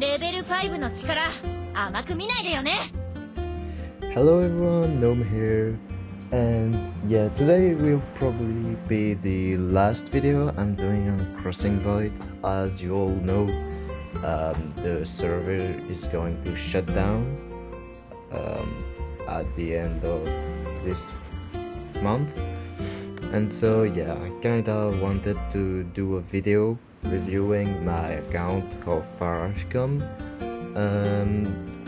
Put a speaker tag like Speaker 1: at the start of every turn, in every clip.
Speaker 1: レベル5の力甘く見ないでよね。
Speaker 2: Hello everyone, Gnome here, and yeah, today will probably be the last video I'm doing on Crossing Void. As you all know, the server is going to shut down at the end of this month, and so yeah, I kinda wanted to do a video reviewing my account, how far I've come.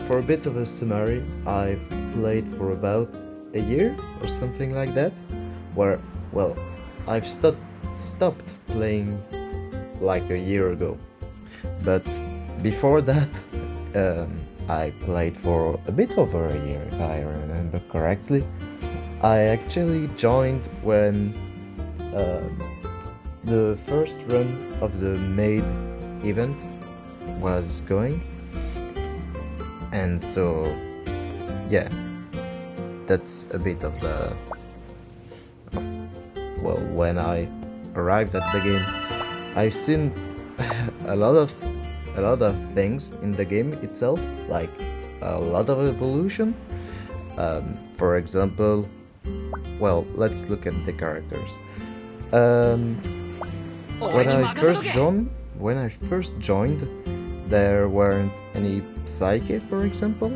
Speaker 2: For a bit of a summary, I've played for about a year or something like that, where, well, I've stopped playing like a year ago, but before that, I played for a bit over a year, if I remember correctly. I actually joined when the first run of the maid event was going, and so yeah, that's a bit of the well, when I arrived at the game, I've seen a lot of things in the game itself, like a lot of evolution. For example, well, let's look at the characters. When I first joined, there weren't any Psyche, for example,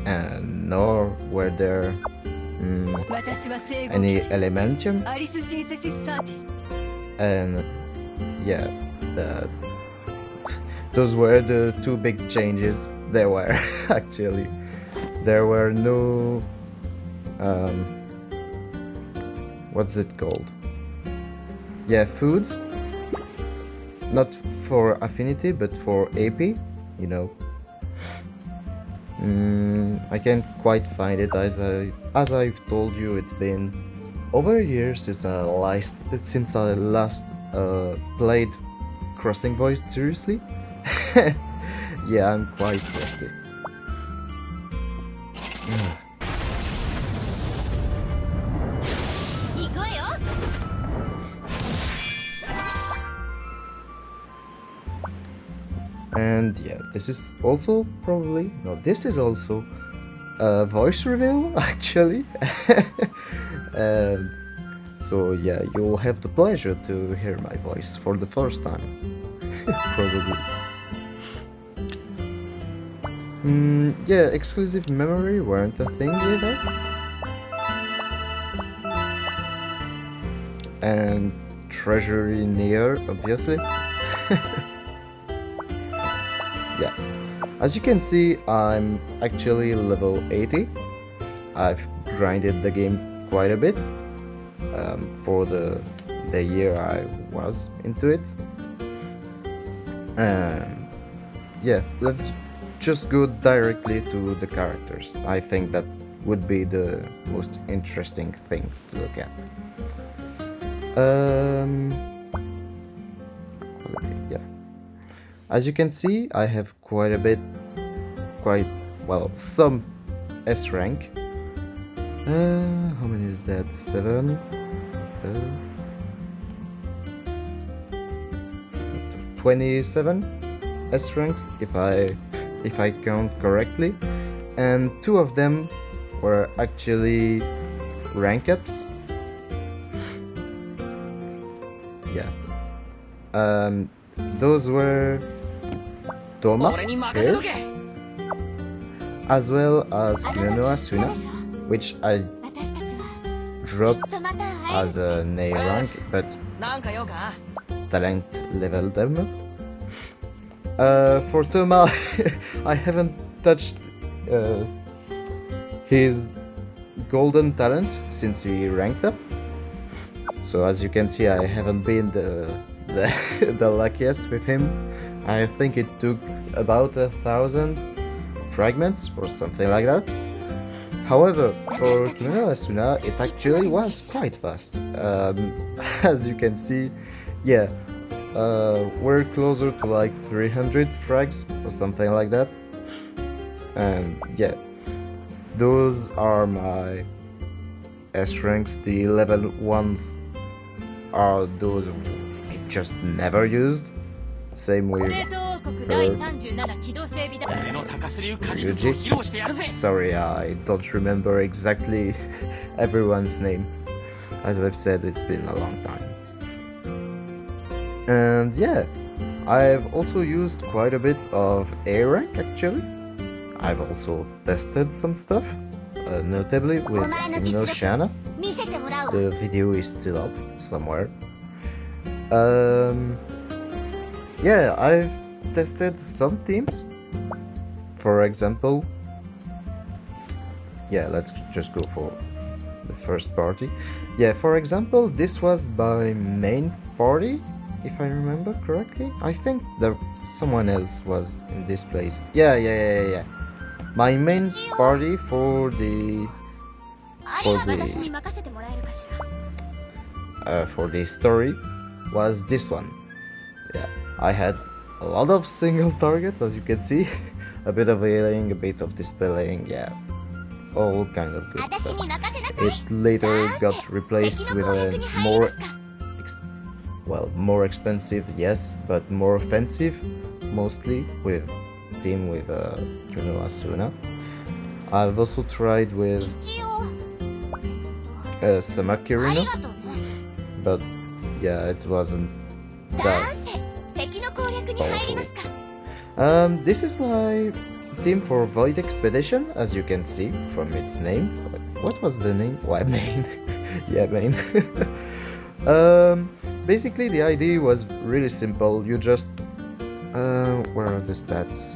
Speaker 2: and nor were there any Elementium, and yeah, those were the two big changes there were. Actually, there were no what's it called? Yeah, foods. Not for affinity, but for AP, you know. I can't quite find it, as I've told you, it's been over a year since I last played Crossing Void seriously. Yeah, I'm quite rusty. And yeah, this is also a voice reveal, actually. So yeah, you'll have the pleasure to hear my voice for the first time. Probably. Yeah, exclusive memory weren't a thing either. And treasury near, obviously. Yeah, as you can see, I'm actually level 80. I've grinded the game quite a bit for the year I was into it. And yeah, let's just go directly to the characters. I think that would be the most interesting thing to look at. Yeah. As you can see, I have some S rank. How many is that? 7? 27 S ranks, if I count correctly, and 2 of them were actually rank ups. Yeah. Those were Toma here, as well as Kimono Asuna, which I dropped as an A rank, but talent leveled them. For Toma, I haven't touched his golden talent since he ranked up. So as you can see, I haven't been the luckiest with him. I think it took about 1,000 fragments or something like that. However, for Kimono Asuna, it actually was quite fast. As you can see, yeah, we're closer to like 300 frags or something like that. And yeah, those are my S ranks. The level 1s are those I just never used. Same with Ryuji. Sorry, I don't remember exactly everyone's name. As I've said, it's been a long time. And yeah, I've also used quite a bit of A rank actually. I've also tested some stuff, notably with Shana. The video is still up somewhere. Yeah, I've tested some teams. For example, yeah, let's just go for the first party. Yeah, for example, this was my main party, if I remember correctly. I think someone else was in this place. Yeah. My main party for the story was this one. Yeah, I had a lot of single targets, as you can see. A bit of healing, a bit of dispelling, yeah, all kind of good stuff. It later got replaced with a more expensive, yes, but more offensive, mostly with team with Asuna. I've also tried with Samakirino, but yeah, it wasn't that powerful. This is my team for Void Expedition, as you can see from its name. What was the name? Why, main? Yeah, main. Basically, the idea was really simple. You just... where are the stats?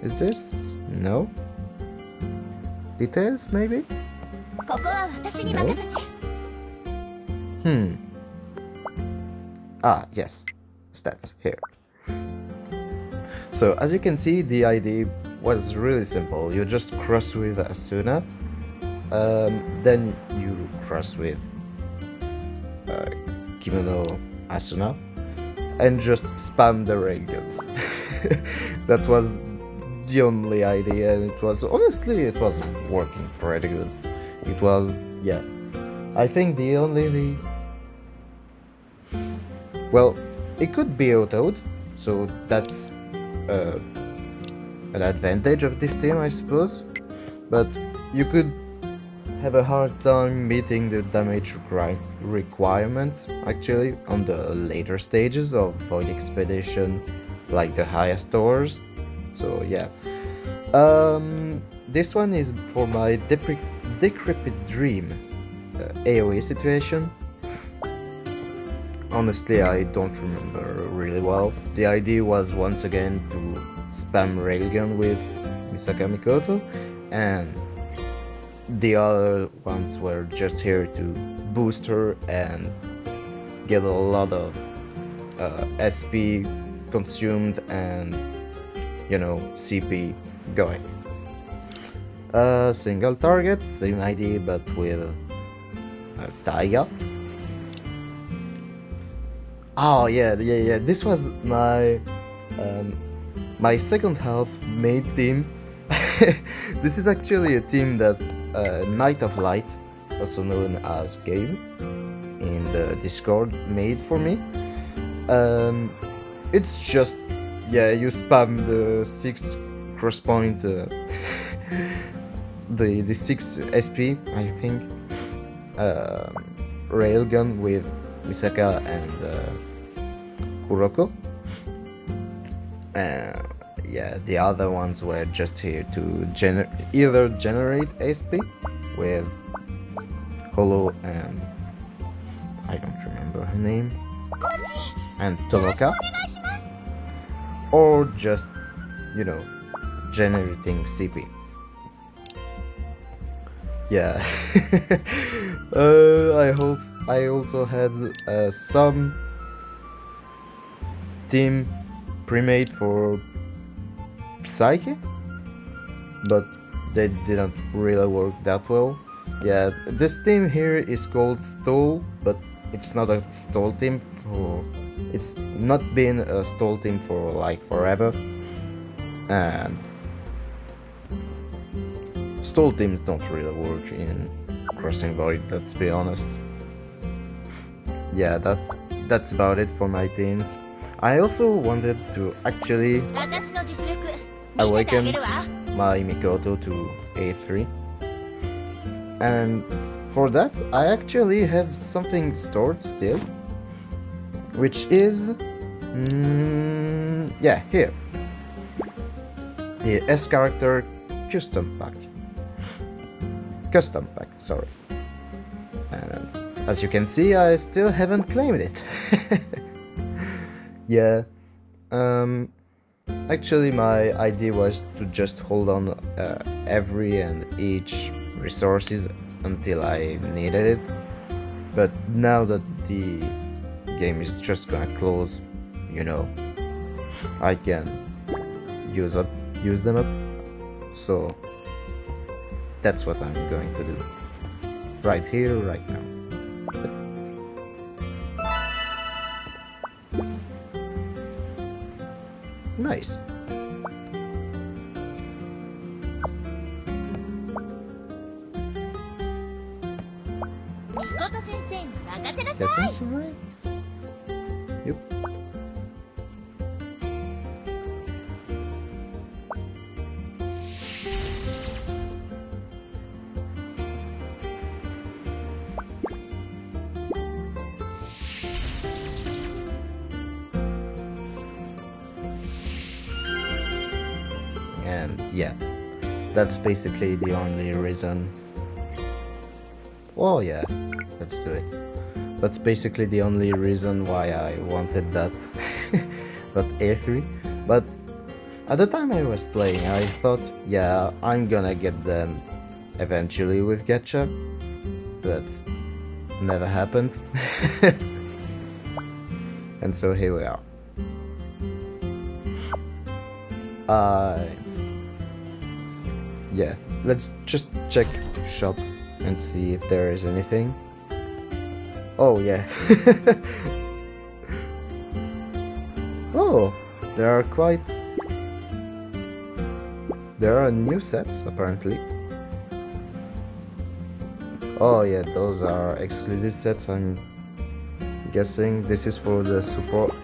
Speaker 2: Is this? No? Details, maybe? No? Ah, yes. Stats, here. So, as you can see, the idea was really simple. You just cross with Asuna, then you cross with Kimono Asuna, and just spam the railguns. That was the only idea, and it was working pretty good. It was, yeah. I think the only... Well, it could be autoed, so that's an advantage of this team, I suppose. But you could have a hard time meeting the damage requirement, actually, on the later stages of Void Expedition, like the highest towers. So yeah. This one is for my Decrepit Dream AoE situation. Honestly, I don't remember really well. The idea was once again to spam railgun with Misaka Mikoto, and the other ones were just here to boost her and get a lot of SP consumed and, you know, CP going. Single target, same idea, but with Taiga. Oh yeah. This was my my second half made team. This is actually a team that Night of Light, also known as Game, in the Discord made for me. It's just, yeah, you spam the 6 cross point, the 6 SP, I think, railgun with Misaka and Kuroko. Yeah, the other ones were just here to either generate SP with Holo and I don't remember her name, and Tonoka, or just, you know, generating CP. Yeah. I also had some team pre-made for Psyche, but they didn't really work that well. Yeah, this team here is called Stole, but it's not a Stole team it's not been a Stole team for like forever, and Stole teams don't really work in Crossing Void, let's be honest. Yeah, that's about it for my teams. I also wanted to actually
Speaker 1: 私の実力見せてあげ
Speaker 2: awaken
Speaker 1: るわ。
Speaker 2: my Mikoto to A3. And for that, I actually have something stored still, which is, yeah, here. The S character custom pack. Custom pack, sorry. And as you can see, I still haven't claimed it. Yeah. Actually, my idea was to just hold on every and each resources until I needed it. But now that the game is just gonna close, you know, I can use them up. So that's what I'm going to do. Right here, right now. Nice.
Speaker 1: みこと先生に任せな
Speaker 2: Yeah,
Speaker 1: さい。
Speaker 2: that's alright. Yep. And yeah, that's basically the only reason. Oh yeah, let's do it. That's basically the only reason why I wanted that that A3. But at the time I was playing, I thought, yeah, I'm gonna get them eventually with Gacha, but never happened. And so here we are. Yeah, let's just check shop and see if there is anything. Oh yeah. Oh, there are new sets apparently. Oh yeah, those are exclusive sets. I'm guessing this is for the support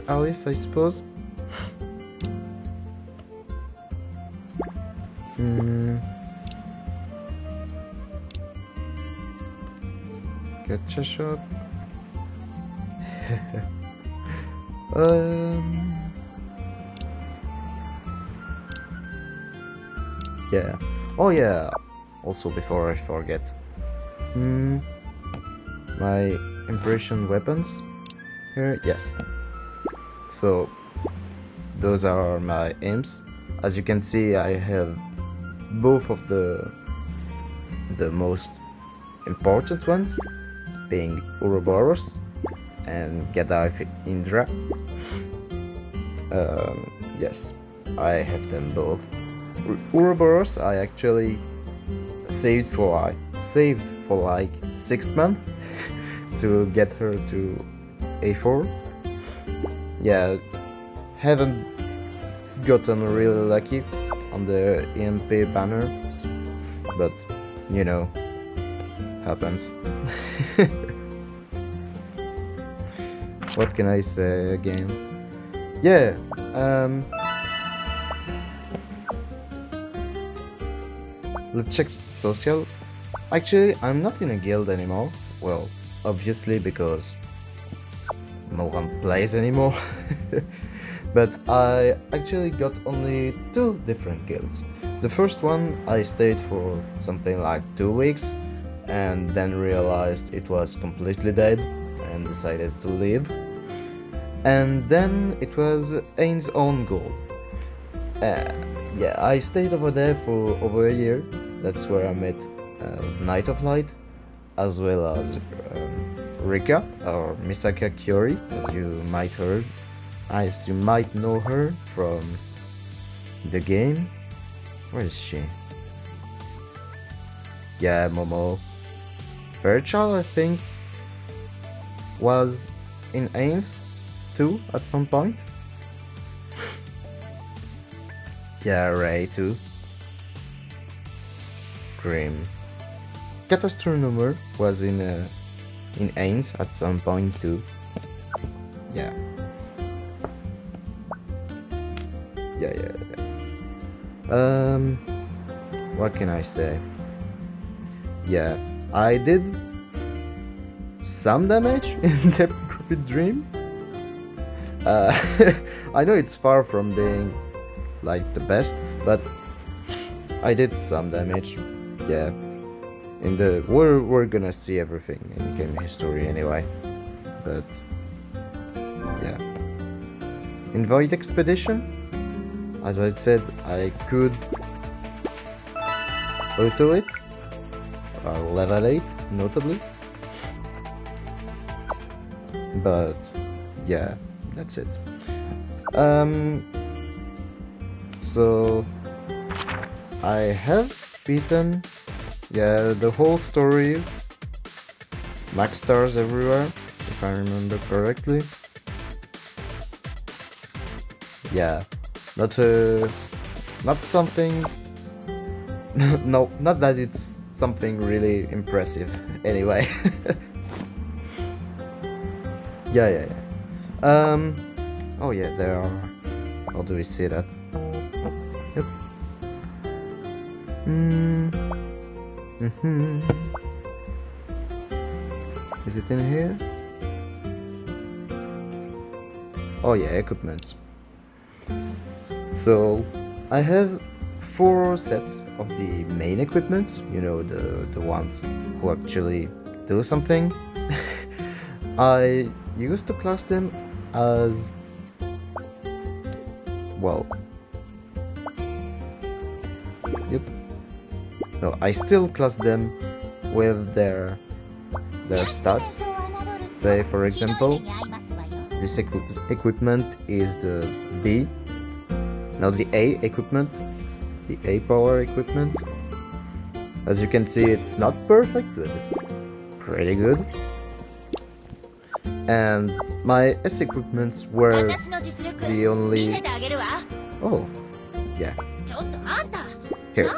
Speaker 2: Alice, I suppose. Gacha shop. Yeah. Oh yeah. Also, before I forget, my impression weapons here. Yes. So those are my imps. As you can see, I have both of the most important ones, being Ouroboros and Gaddafi Indra. Yes, I have them both. Ouroboros I actually saved for like 6 months to get her to A4. Yeah, haven't gotten really lucky on the EMP banners, but you know, happens. What can I say again? Yeah, let's check social. Actually, I'm not in a guild anymore. Well, obviously because no one plays anymore. But I actually got only 2 different guilds. The first one I stayed for something like 2 weeks and then realized it was completely dead and decided to leave. And then it was Ain's own goal. Yeah, I stayed over there for over a year. That's where I met Night of Light, as well as Rika, or Misaka Kyori, as you might know her from the game. Where is she? Yeah, Momo. Fairchild, I think, was in Ains too at some point. Yeah, Ray too. Grim. Catastronomer was in Ains at some point too. yeah. Yeah. What can I say? Yeah, I did some damage in the Cupid Dream. Uh, I know it's far from being like the best, but I did some damage. Yeah, in the we're gonna see everything in game history anyway. But yeah, in Void Expedition, as I said, I could auto it, level 8 notably. But yeah, that's it. So I have beaten, yeah, the whole story, max stars everywhere, if I remember correctly. Yeah, not something. No, not that it's something really impressive. Anyway. Yeah. Oh yeah, there are. How do we see that? Yep. Is it in here? Oh yeah, equipments. So I have 4 sets of the main equipment. You know, the ones who actually do something. I used to class them as, well, yep. No, I still class them with their stats. Say, for example, this equipment is the B. Now the A equipment, the A power equipment. As you can see, it's not perfect, but it's pretty good. And my S equipments were the only... Oh, yeah. Here.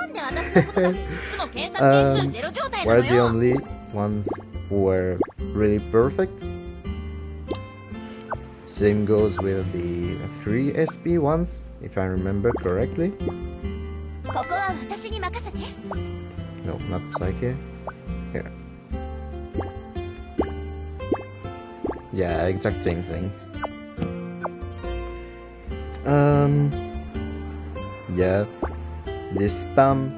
Speaker 2: Were the only ones who were really perfect. Same goes with the 3 SP ones, if I remember correctly. No, not Psyche. Here. Yeah, exact same thing. Yeah, this spam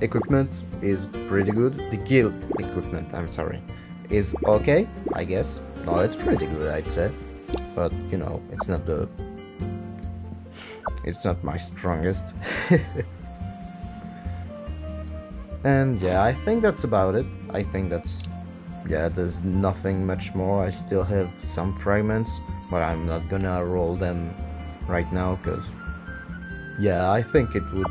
Speaker 2: equipment is pretty good. The guild equipment, I'm sorry, is okay, I guess. No, it's pretty good, I'd say. But, you know, it's not my strongest. And yeah, I think that's about it. I think that's... yeah, there's nothing much more. I still have some fragments, but I'm not gonna roll them right now, because... yeah, I think it would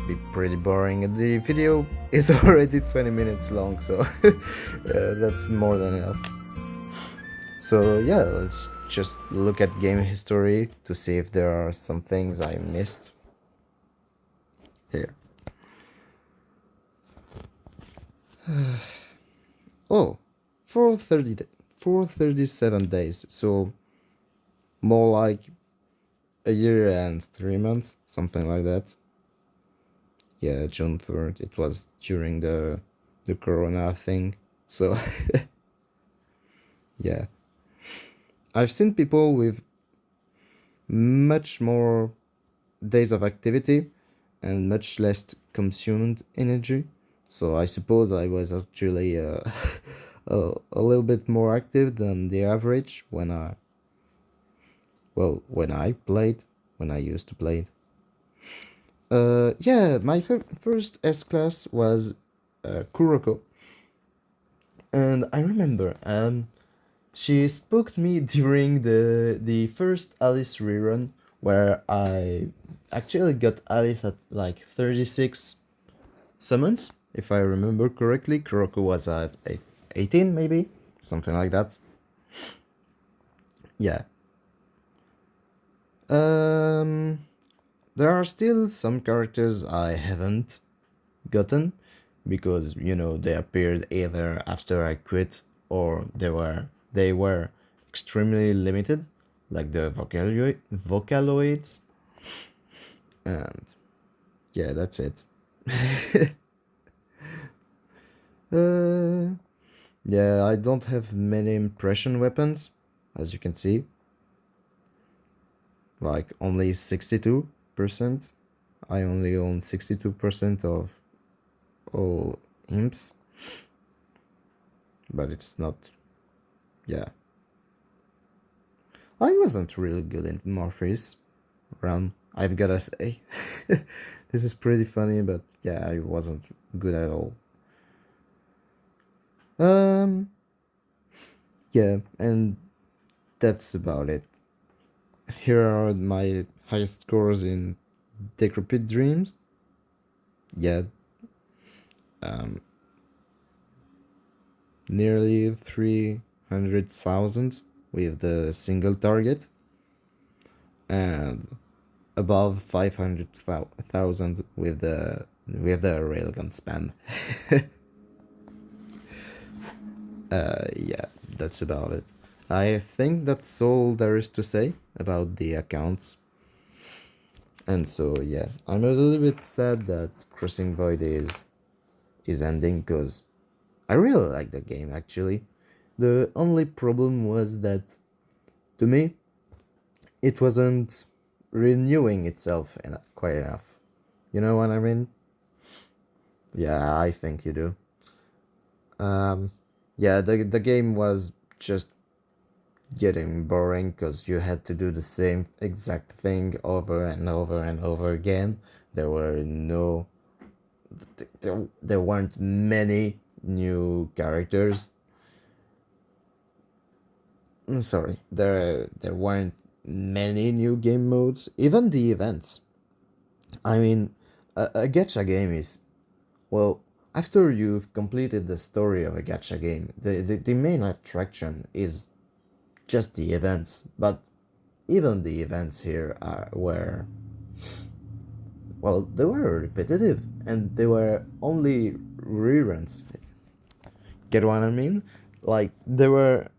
Speaker 2: be pretty boring. The video is already 20 minutes long, so that's more than enough. So yeah, let's just look at game history to see if there are some things I missed. Here. Oh, 437 days, so more like a year and 3 months, something like that. Yeah, June 3rd, it was during the corona thing, so yeah. I've seen people with much more days of activity and much less consumed energy, so I suppose I was actually a little bit more active than the average when I used to play it. Yeah, my first S class was Kuroko, and I remember she spooked me during the first Alice rerun, where I actually got Alice at like 36 summons, if I remember correctly. Kuroko was at 18, maybe, something like that. Yeah. There are still some characters I haven't gotten, because they appeared either after I quit or they were extremely limited, like the vocaloids, and yeah, that's it. uh, yeah, I don't have many impression weapons, as you can see, like only 62%. I only own 62% of all imps, but it's not, yeah. I wasn't really good in Morpheus run, I've gotta say. This is pretty funny, but yeah, I wasn't good at all. Um, yeah, and that's about it. Here are my highest scores in Decrepit Dreams. Yeah, um, nearly 300,000 with the single target, and above 500,000 with the railgun spam. Yeah, that's about it. I think that's all there is to say about the accounts. And so yeah, I'm a little bit sad that Crossing Void is ending, because I really like the game actually. The only problem was that, to me, it wasn't renewing itself quite enough. You know what I mean? Yeah, I think you do. Yeah, the game was just getting boring because you had to do the same exact thing over and over and over again. There were no, there weren't many new characters. Sorry, there weren't many new game modes. Even the events. I mean, a gacha game is, well, after you've completed the story of a gacha game, the main attraction is just the events. But even the events here were, well, they were repetitive and they were only reruns. Get what I mean? Like, there were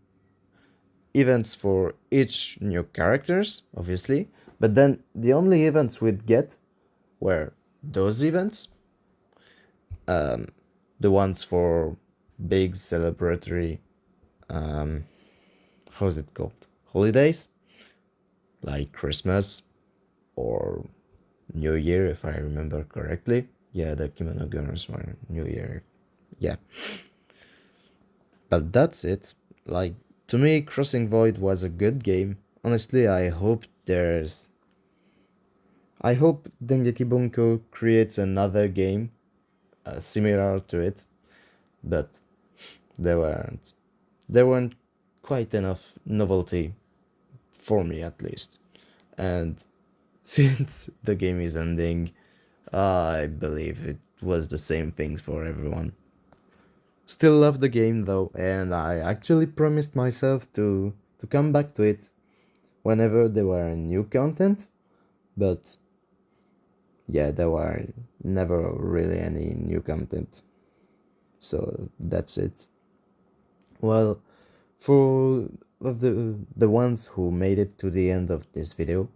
Speaker 2: events for each new characters, obviously, but then the only events we'd get were those events, the ones for big celebratory, how's it called? Holidays, like Christmas or New Year, if I remember correctly. Yeah, the Kimono Gunners were New Year. Yeah. But that's it. Like, to me, Crossing Void was a good game. Honestly, I hope Dengeki Bunko creates another game similar to it, but there weren't. There weren't quite enough novelty for me, at least. And since the game is ending, I believe it was the same thing for everyone. Still love the game though, and I actually promised myself to come back to it whenever there were new content, but yeah, there were never really any new content. So that's it. Well, for the ones who made it to the end of this video,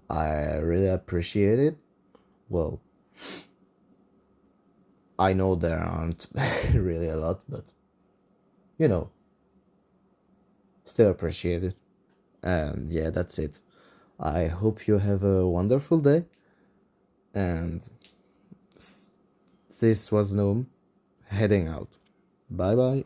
Speaker 2: I really appreciate it. Well, I know there aren't really a lot, but you know, still appreciate it. And yeah, that's it. I hope you have a wonderful day. And this was Noam, heading out. Bye bye.